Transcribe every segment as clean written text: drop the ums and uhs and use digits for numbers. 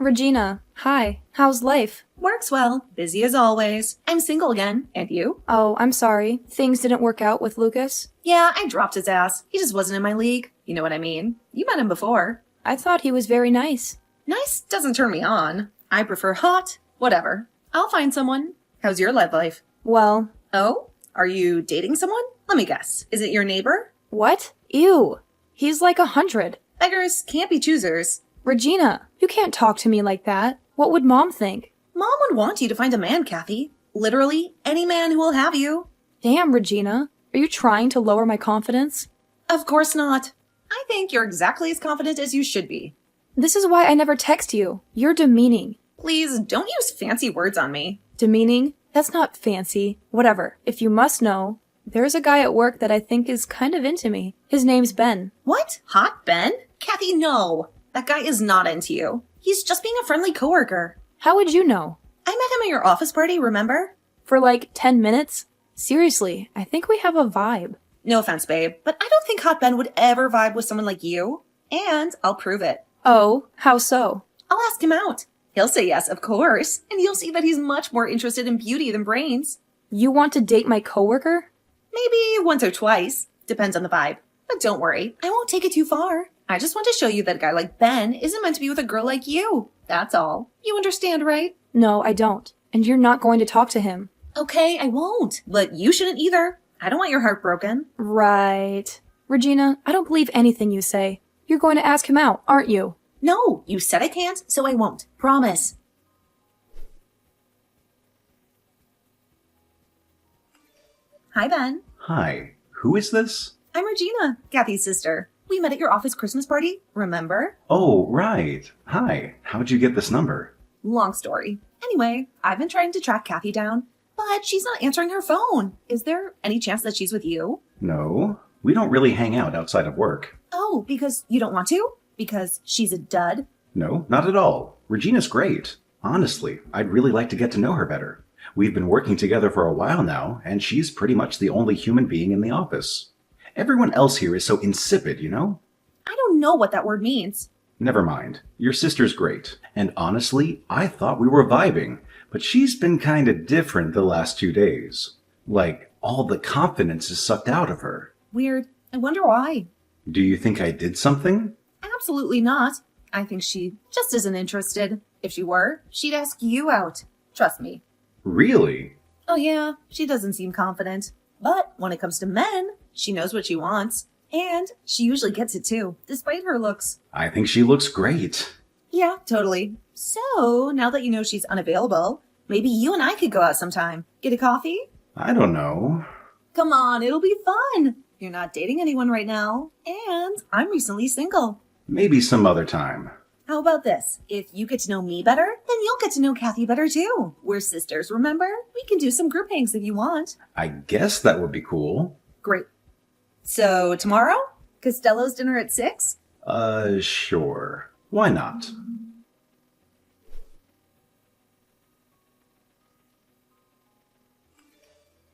Regina, hi. How's life? Works well. Busy as always. I'm single again. And you? Oh, I'm sorry. Things didn't work out with Lucas? Yeah, I dropped his ass. He just wasn't in my league. You know what I mean? You met him before. I thought he was very nice. Nice doesn't turn me on. I prefer hot. Whatever. I'll find someone. How's your love life? Well, Oh? Are you dating someone? Let me guess. Is it your neighbor? what? Ew. He's like 100. Beggars can't be choosers. Regina, you can't talk to me like that. What would Mom think? Mom would want you to find a man, Kathy. Literally, any man who will have you. Damn, Regina. Are you trying to lower my confidence? Of course not. I think you're exactly as confident as you should be. This is why I never text you. You're demeaning. Please, don't use fancy words on me. Demeaning? That's not fancy. Whatever. If you must know, there's a guy at work that I think is kind of into me. His name's Ben. What? Hot Ben? Kathy, no. That guy is not into you. He's just being a friendly coworker. How would you know? I met him at your office party, remember? For like 10 minutes? Seriously, I think we have a vibe. No offense, babe, but I don't think Hot Ben would ever vibe with someone like you. And I'll prove it. Oh, how so? I'll ask him out. He'll say yes, of course, and you'll see that he's much more interested in beauty than brains. You want to date my coworker? Maybe once or twice. Depends on the vibe. But don't worry, I won't take it too far. I just want to show you that a guy like Ben isn't meant to be with a girl like you. That's all. You understand, right? No, I don't. And you're not going to talk to him. Okay, I won't. But you shouldn't either. I don't want your heart broken. Right. Regina, I don't believe anything you say. You're going to ask him out, aren't you? No, you said I can't, so I won't. Promise. Hi, Ben. Hi, who is this? I'm Regina, Kathy's sister. We met at your office Christmas party, remember? Oh, right. Hi, how'd you get this number? Long story. Anyway, I've been trying to track Kathy down, but she's not answering her phone. Is there any chance that she's with you? No, we don't really hang out outside of work. Oh, because you don't want to? Because she's a dud? No, not at all. Regina's great. Honestly, I'd really like to get to know her better. We've been working together for a while now, and she's pretty much the only human being in the office. Everyone else here is so insipid, you know? I don't know what that word means. Never mind. Your sister's great. And honestly, I thought we were vibing, but she's been kinda different the last 2 days. Like, all the confidence is sucked out of her. Weird. I wonder why. Do you think I did something? Absolutely not. I think she just isn't interested. If she were, she'd ask you out. Trust me. Really? Oh yeah, she doesn't seem confident. But when it comes to men, she knows what she wants. And she usually gets it too, despite her looks. I think she looks great. Yeah, totally. So, now that you know she's unavailable, maybe you and I could go out sometime. Get a coffee? I don't know. Come on, it'll be fun. You're not dating anyone right now. And I'm recently single. Maybe some other time. How about this? If you get to know me better, then you'll get to know Kathy better too. We're sisters, remember? We can do some group hangs if you want. I guess that would be cool. Great. So, tomorrow? Costello's dinner at 6? Sure. Why not?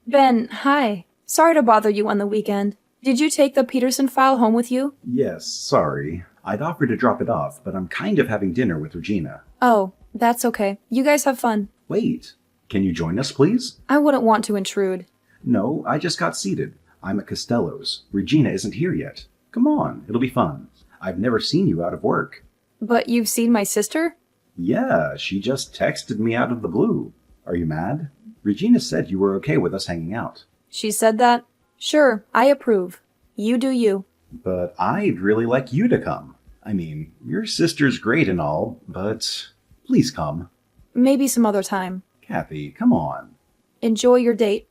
Ben, hi. Sorry to bother you on the weekend. Did you take the Peterson file home with you? Yes, sorry. I'd offered to drop it off, but I'm kind of having dinner with Regina. Oh, that's okay. You guys have fun. Wait, can you join us, please? I wouldn't want to intrude. No, I just got seated. I'm at Costello's. Regina isn't here yet. Come on, it'll be fun. I've never seen you out of work. But you've seen my sister? Yeah, she just texted me out of the blue. Are you mad? Regina said you were okay with us hanging out. She said that? Sure, I approve. You do you. But I'd really like you to come. I mean, your sister's great and all, but please come. Maybe some other time. Kathy, come on. Enjoy your date.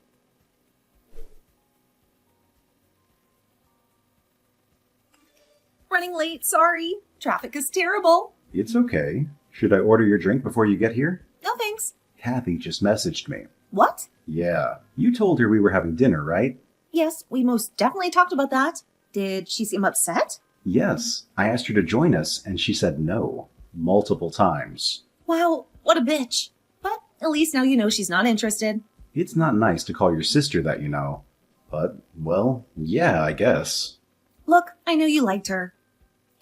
Running late, sorry. Traffic is terrible. It's okay. Should I order your drink before you get here? No thanks. Kathy just messaged me. What? Yeah, you told her we were having dinner, right? Yes, we most definitely talked about that. Did she seem upset? Yes, I asked her to join us, and she said no. Multiple times. Wow, what a bitch. But at least now you know she's not interested. It's not nice to call your sister that, you know. But, well, yeah, I guess. Look, I know you liked her.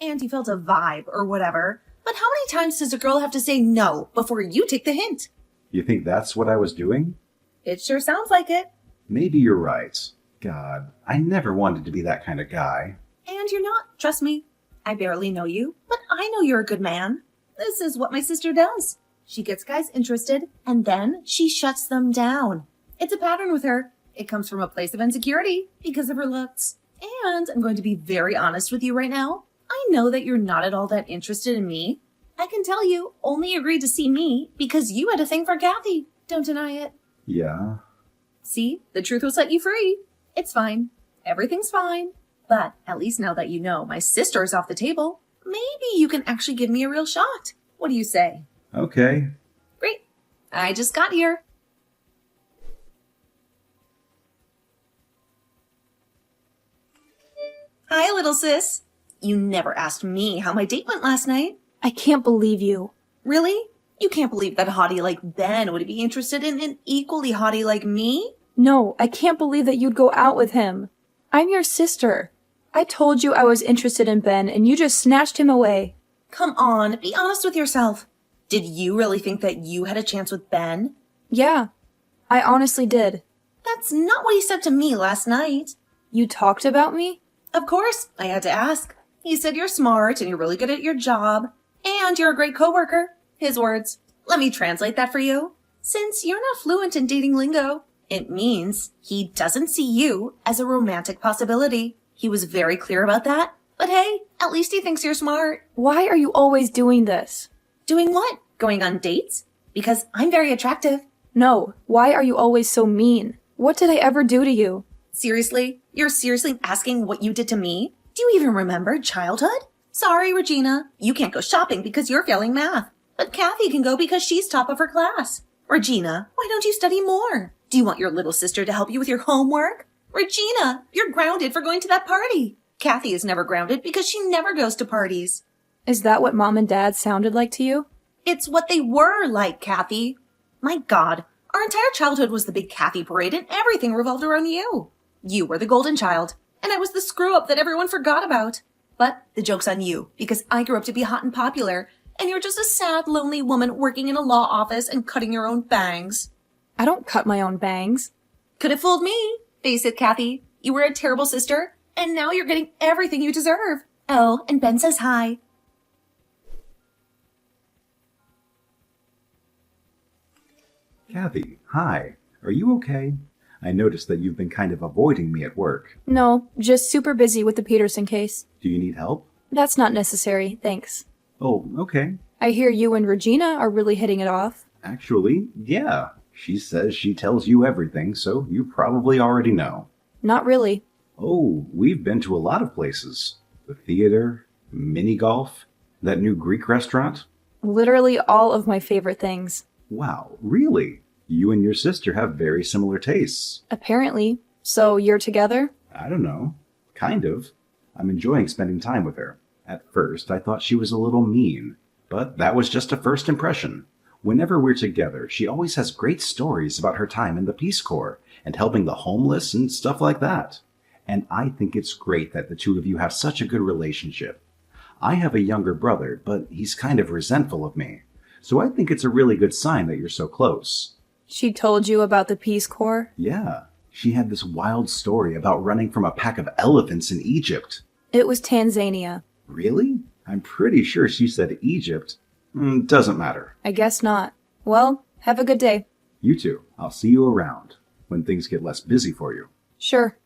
And you felt a vibe or whatever. But how many times does a girl have to say no before you take the hint? You think that's what I was doing? It sure sounds like it. Maybe you're right. God, I never wanted to be that kind of guy. And you're not, trust me. I barely know you, but I know you're a good man. This is what my sister does. She gets guys interested, and then she shuts them down. It's a pattern with her. It comes from a place of insecurity because of her looks. And I'm going to be very honest with you right now. I know that you're not at all that interested in me. I can tell you only agreed to see me because you had a thing for Kathy. Don't deny it. Yeah. See, the truth will set you free. It's fine. Everything's fine. But at least now that you know my sister is off the table, maybe you can actually give me a real shot. What do you say? Okay. Great. I just got here. Hi, little sis. You never asked me how my date went last night. I can't believe you. Really? You can't believe that a hottie like Ben would be interested in an equally hottie like me? No, I can't believe that you'd go out with him. I'm your sister. I told you I was interested in Ben, and you just snatched him away. Come on, be honest with yourself. Did you really think that you had a chance with Ben? Yeah, I honestly did. That's not what he said to me last night. You talked about me? Of course, I had to ask. He said you're smart and you're really good at your job, and you're a great coworker. His words. Let me translate that for you. Since you're not fluent in dating lingo, it means he doesn't see you as a romantic possibility. He was very clear about that. But hey, at least he thinks you're smart. Why are you always doing this? Doing what? Going on dates? Because I'm very attractive. No, why are you always so mean? What did I ever do to you? Seriously? You're seriously asking what you did to me? Do you even remember childhood? Sorry, Regina. You can't go shopping because you're failing math. But Kathy can go because she's top of her class. Regina, why don't you study more? Do you want your little sister to help you with your homework? Regina, you're grounded for going to that party. Kathy is never grounded because she never goes to parties. Is that what Mom and Dad sounded like to you? It's what they were like, Kathy. My God, our entire childhood was the big Kathy parade and everything revolved around you. You were the golden child, and I was the screw-up that everyone forgot about. But the joke's on you, because I grew up to be hot and popular, and you're just a sad, lonely woman working in a law office and cutting your own bangs. I don't cut my own bangs. Could have fooled me. Face it, Kathy. You were a terrible sister, and now you're getting everything you deserve. Oh, and Ben says hi. Kathy, hi. Are you okay? I noticed that you've been kind of avoiding me at work. No, just super busy with the Peterson case. Do you need help? That's not necessary, thanks. Oh, okay. I hear you and Regina are really hitting it off. Actually, yeah. She says she tells you everything, so you probably already know. Not really. Oh, we've been to a lot of places. The theater, mini golf, that new Greek restaurant. Literally all of my favorite things. Wow, really? You and your sister have very similar tastes. Apparently. So you're together? I don't know. Kind of. I'm enjoying spending time with her. At first, I thought she was a little mean, but that was just a first impression. Whenever we're together, she always has great stories about her time in the Peace Corps and helping the homeless and stuff like that. And I think it's great that the two of you have such a good relationship. I have a younger brother, but he's kind of resentful of me. So I think it's a really good sign that you're so close. She told you about the Peace Corps? Yeah, she had this wild story about running from a pack of elephants in Egypt. It was Tanzania. Really? I'm pretty sure she said Egypt. Doesn't matter. I guess not. Well, have a good day. You too. I'll see you around when things get less busy for you. Sure.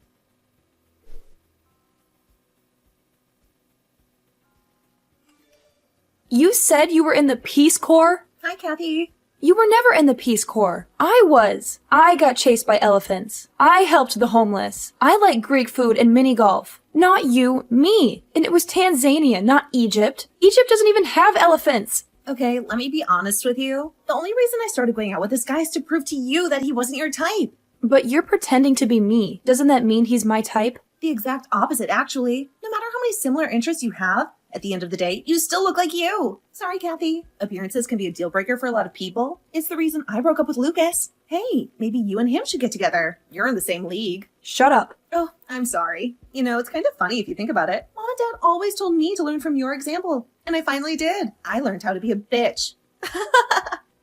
You said you were in the Peace Corps? Hi, Kathy. You were never in the Peace Corps. I was. I got chased by elephants. I helped the homeless. I like Greek food and mini golf. Not you, me. And it was Tanzania, not Egypt. Egypt doesn't even have elephants. Okay, let me be honest with you. The only reason I started going out with this guy is to prove to you that he wasn't your type. But you're pretending to be me. Doesn't that mean he's my type? The exact opposite, actually. No matter how many similar interests you have, at the end of the day, you still look like you. Sorry, Kathy. Appearances can be a deal breaker for a lot of people. It's the reason I broke up with Lucas. Hey, maybe you and him should get together. You're in the same league. Shut up. Oh, I'm sorry. You know, it's kind of funny if you think about it. Mom Dad always told me to learn from your example, and I finally did. I learned how to be a bitch.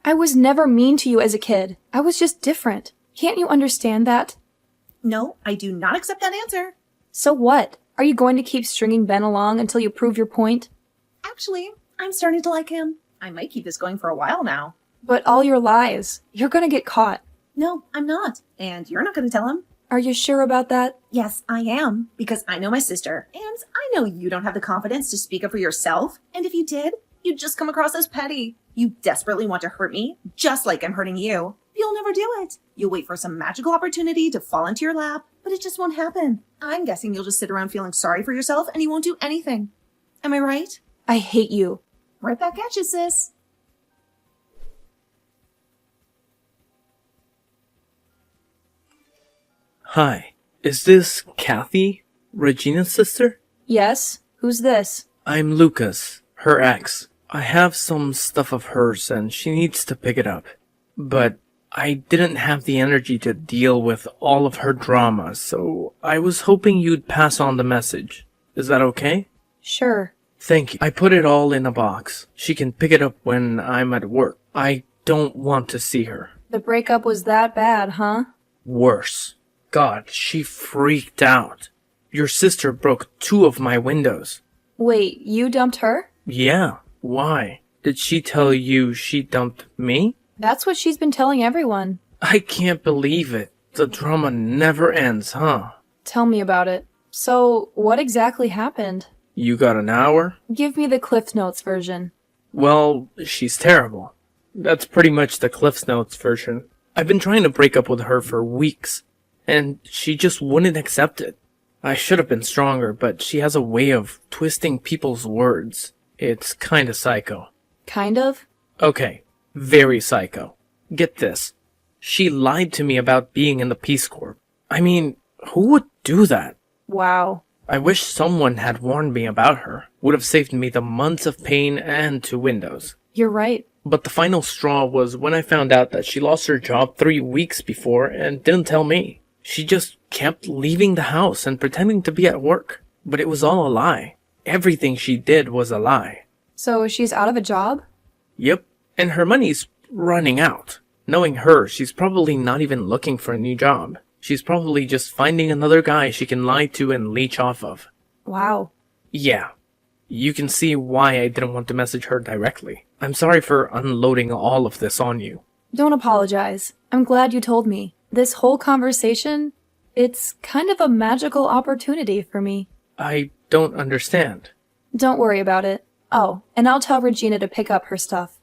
I was never mean to you as a kid. I was just different. Can't you understand that? No, I do not accept that answer. So what? Are you going to keep stringing Ben along until you prove your point? Actually, I'm starting to like him. I might keep this going for a while now. But all your lies. You're gonna get caught. No, I'm not. And you're not going to tell him? Are you sure about that? Yes, I am. Because I know my sister. And I know you don't have the confidence to speak up for yourself. And if you did, you'd just come across as petty. You desperately want to hurt me, just like I'm hurting you. You'll never do it. You'll wait for some magical opportunity to fall into your lap, but it just won't happen. I'm guessing you'll just sit around feeling sorry for yourself and you won't do anything. Am I right? I hate you. Right back at you, sis. Hi, is this Kathy, Regina's sister? Yes? Who's this? I'm Lucas, her ex. I have some stuff of hers and she needs to pick it up. But I didn't have the energy to deal with all of her drama, so I was hoping you'd pass on the message. Is that okay? Sure. Thank you. I put it all in a box. She can pick it up when I'm at work. I don't want to see her. The breakup was that bad, huh? Worse. God, she freaked out. Your sister broke 2 of my windows. Wait, you dumped her? Yeah, why? Did she tell you she dumped me? That's what she's been telling everyone. I can't believe it. The drama never ends, huh? Tell me about it. So, what exactly happened? You got an hour? Give me the Cliff Notes version. Well, she's terrible. That's pretty much the Cliff Notes version. I've been trying to break up with her for weeks, and she just wouldn't accept it. I should have been stronger, but she has a way of twisting people's words. It's kinda psycho. Kind of? Okay, very psycho. Get this. She lied to me about being in the Peace Corps. I mean, who would do that? Wow. I wish someone had warned me about her. Would have saved me the months of pain and 2 windows. You're right. But the final straw was when I found out that she lost her job 3 weeks before and didn't tell me. She just kept leaving the house and pretending to be at work. But it was all a lie. Everything she did was a lie. So she's out of a job? Yep. And her money's running out. Knowing her, she's probably not even looking for a new job. She's probably just finding another guy she can lie to and leech off of. Wow. Yeah. You can see why I didn't want to message her directly. I'm sorry for unloading all of this on you. Don't apologize. I'm glad you told me. This whole conversation, it's kind of a magical opportunity for me. I don't understand. Don't worry about it. Oh, and I'll tell Regina to pick up her stuff.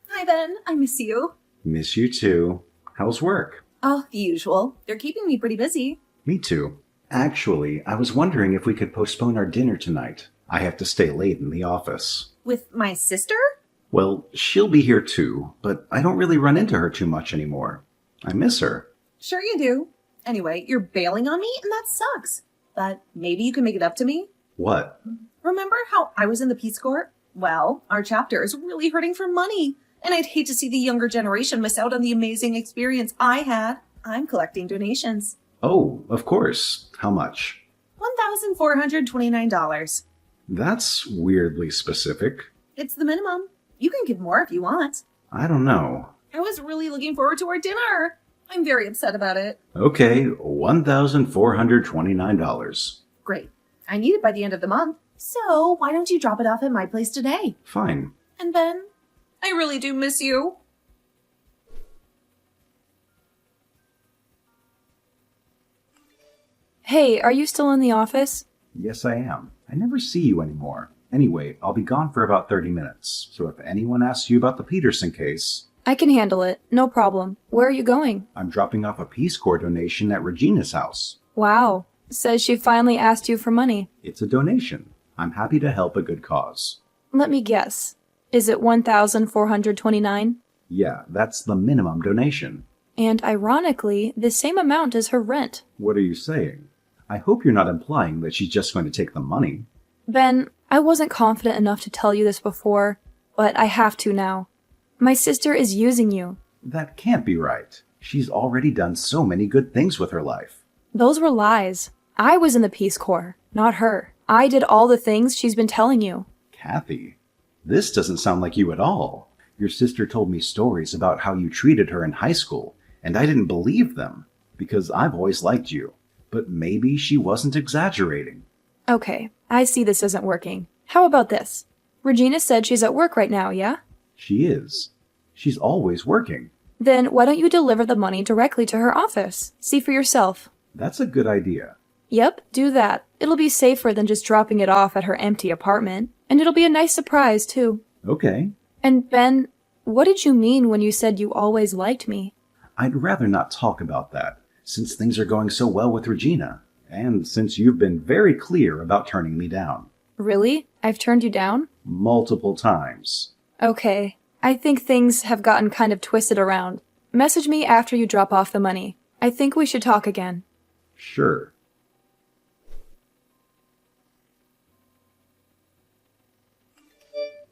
Hi, Ben. I miss you. Miss you too. How's work? Oh, the usual. They're keeping me pretty busy. Me too. Actually, I was wondering if we could postpone our dinner tonight. I have to stay late in the office. With my sister? Well, she'll be here too, but I don't really run into her too much anymore. I miss her. Sure you do. Anyway, you're bailing on me, and that sucks. But maybe you can make it up to me? What? Remember how I was in the Peace Corps? Well, our chapter is really hurting for money, and I'd hate to see the younger generation miss out on the amazing experience I had. I'm collecting donations. Oh, of course. How much? $1,429. That's weirdly specific. It's the minimum. You can give more if you want. I don't know. I was really looking forward to our dinner. I'm very upset about it. Okay, $1,429. Great. I need it by the end of the month. So why don't you drop it off at my place today? Fine. And Ben, I really do miss you. Hey, are you still in the office? Yes, I am. I never see you anymore. Anyway, I'll be gone for about 30 minutes. So if anyone asks you about the Peterson case, I can handle it. No problem. Where are you going? I'm dropping off a Peace Corps donation at Regina's house. Wow. Says she finally asked you for money. It's a donation. I'm happy to help a good cause. Let me guess. Is it $1,429? Yeah, that's the minimum donation. And ironically, the same amount as her rent. What are you saying? I hope you're not implying that she's just going to take the money. Ben, I wasn't confident enough to tell you this before, but I have to now. My sister is using you. That can't be right. She's already done so many good things with her life. Those were lies. I was in the Peace Corps, not her. I did all the things she's been telling you. Kathy, this doesn't sound like you at all. Your sister told me stories about how you treated her in high school, and I didn't believe them, because I've always liked you. But maybe she wasn't exaggerating. Okay, I see this isn't working. How about this? Regina said she's at work right now, yeah? She is. She's always working. Then why don't you deliver the money directly to her office? See for yourself. That's a good idea. Yep, do that. It'll be safer than just dropping it off at her empty apartment. And it'll be a nice surprise, too. Okay. And Ben, what did you mean when you said you always liked me? I'd rather not talk about that, since things are going so well with Regina, and since you've been very clear about turning me down. Really? I've turned you down? Multiple times. Okay. I think things have gotten kind of twisted around. Message me after you drop off the money. I think we should talk again. Sure.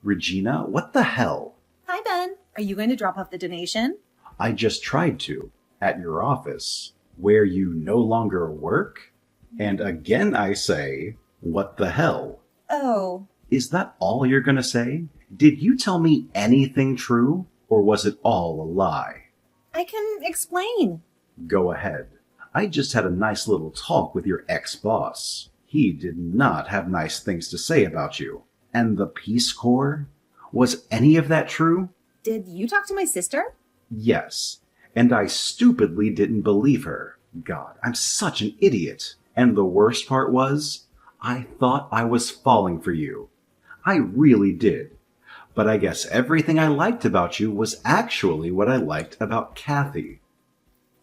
Regina, what the hell? Hi, Ben. Are you going to drop off the donation? I just tried to, at your office, where you no longer work? And again I say, what the hell? Oh, Is that all you're gonna say? Did you tell me anything true, or was it all a lie? I can explain. Go ahead. I just had a nice little talk with your ex-boss. He did not have nice things to say about you. And the Peace Corps? Was any of that true? Did you talk to my sister? Yes. And I stupidly didn't believe her. God, I'm such an idiot. And the worst part was, I thought I was falling for you. I really did. But I guess everything I liked about you was actually what I liked about Kathy.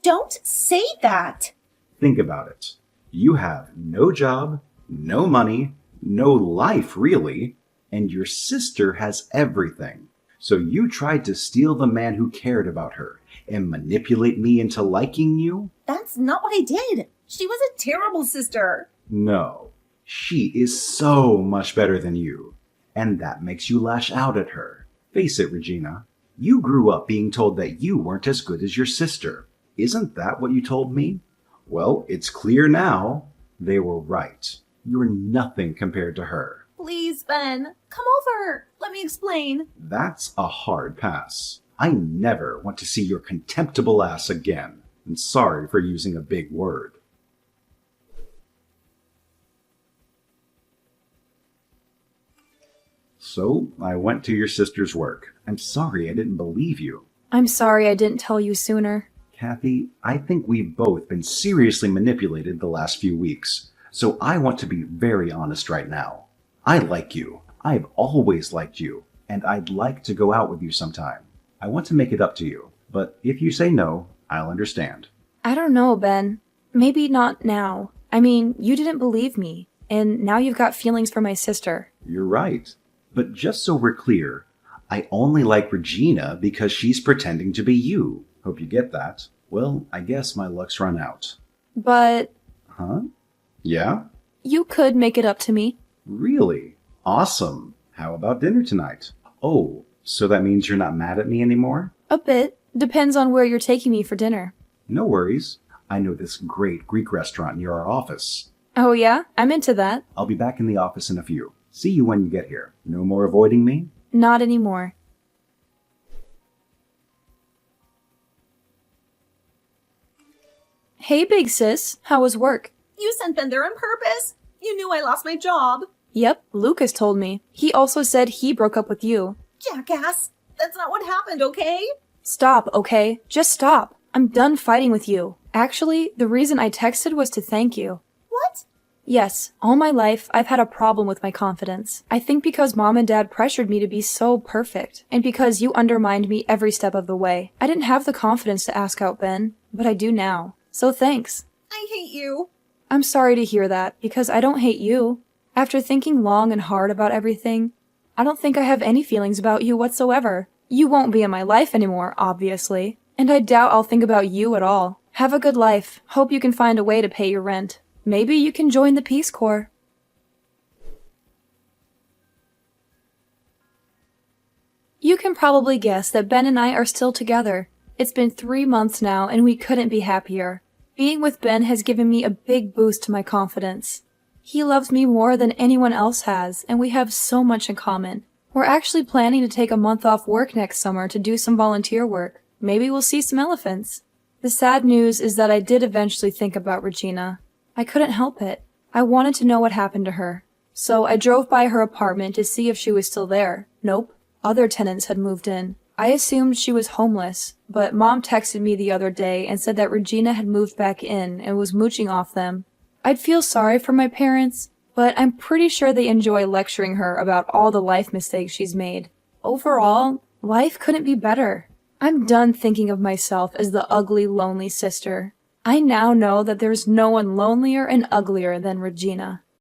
Don't say that. Think about it. You have no job, no money, no life really, and your sister has everything. So you tried to steal the man who cared about her and manipulate me into liking you? That's not what I did. She was a terrible sister. No. She is so much better than you. And that makes you lash out at her. Face it, Regina. You grew up being told that you weren't as good as your sister. Isn't that what you told me? Well, it's clear now. They were right. You're nothing compared to her. Please, Ben, come over. Let me explain. That's a hard pass. I never want to see your contemptible ass again. And sorry for using a big word. So, I went to your sister's work. I'm sorry I didn't believe you. I'm sorry I didn't tell you sooner. Kathy, I think we've both been seriously manipulated the last few weeks. So I want to be very honest right now. I like you. I've always liked you. And I'd like to go out with you sometime. I want to make it up to you. But if you say no, I'll understand. I don't know, Ben. Maybe not now. I mean, you didn't believe me. And now you've got feelings for my sister. You're right. But just so we're clear, I only like Regina because she's pretending to be you. Hope you get that. Well, I guess my luck's run out. But Huh? Yeah? you could make it up to me. Really? Awesome. How about dinner tonight? Oh, so that means you're not mad at me anymore? A bit. Depends on where you're taking me for dinner. No worries. I know this great Greek restaurant near our office. Oh yeah? I'm into that. I'll be back in the office in a few. See you when you get here. No more avoiding me? Not anymore. Hey, big sis. How was work? You sent Ben there on purpose. You knew I lost my job. Yep, Lucas told me. He also said he broke up with you. Jackass. That's not what happened, okay? Stop, okay? Just stop. I'm done fighting with you. Actually, the reason I texted was to thank you. What? Yes, all my life, I've had a problem with my confidence. I think because mom and dad pressured me to be so perfect, and because you undermined me every step of the way. I didn't have the confidence to ask out Ben, but I do now. So thanks. I hate you. I'm sorry to hear that, because I don't hate you. After thinking long and hard about everything, I don't think I have any feelings about you whatsoever. You won't be in my life anymore, obviously, and I doubt I'll think about you at all. Have a good life. Hope you can find a way to pay your rent. Maybe you can join the Peace Corps. You can probably guess that Ben and I are still together. It's been 3 months now, and we couldn't be happier. Being with Ben has given me a big boost to my confidence. He loves me more than anyone else has, and we have so much in common. We're actually planning to take a month off work next summer to do some volunteer work. Maybe we'll see some elephants. The sad news is that I did eventually think about Regina. I couldn't help it. I wanted to know what happened to her. So I drove by her apartment to see if she was still there. Nope. Other tenants had moved in. I assumed she was homeless, but Mom texted me the other day and said that Regina had moved back in and was mooching off them. I'd feel sorry for my parents, but I'm pretty sure they enjoy lecturing her about all the life mistakes she's made. Overall, life couldn't be better. I'm done thinking of myself as the ugly, lonely sister. I now know that there's no one lonelier and uglier than Regina.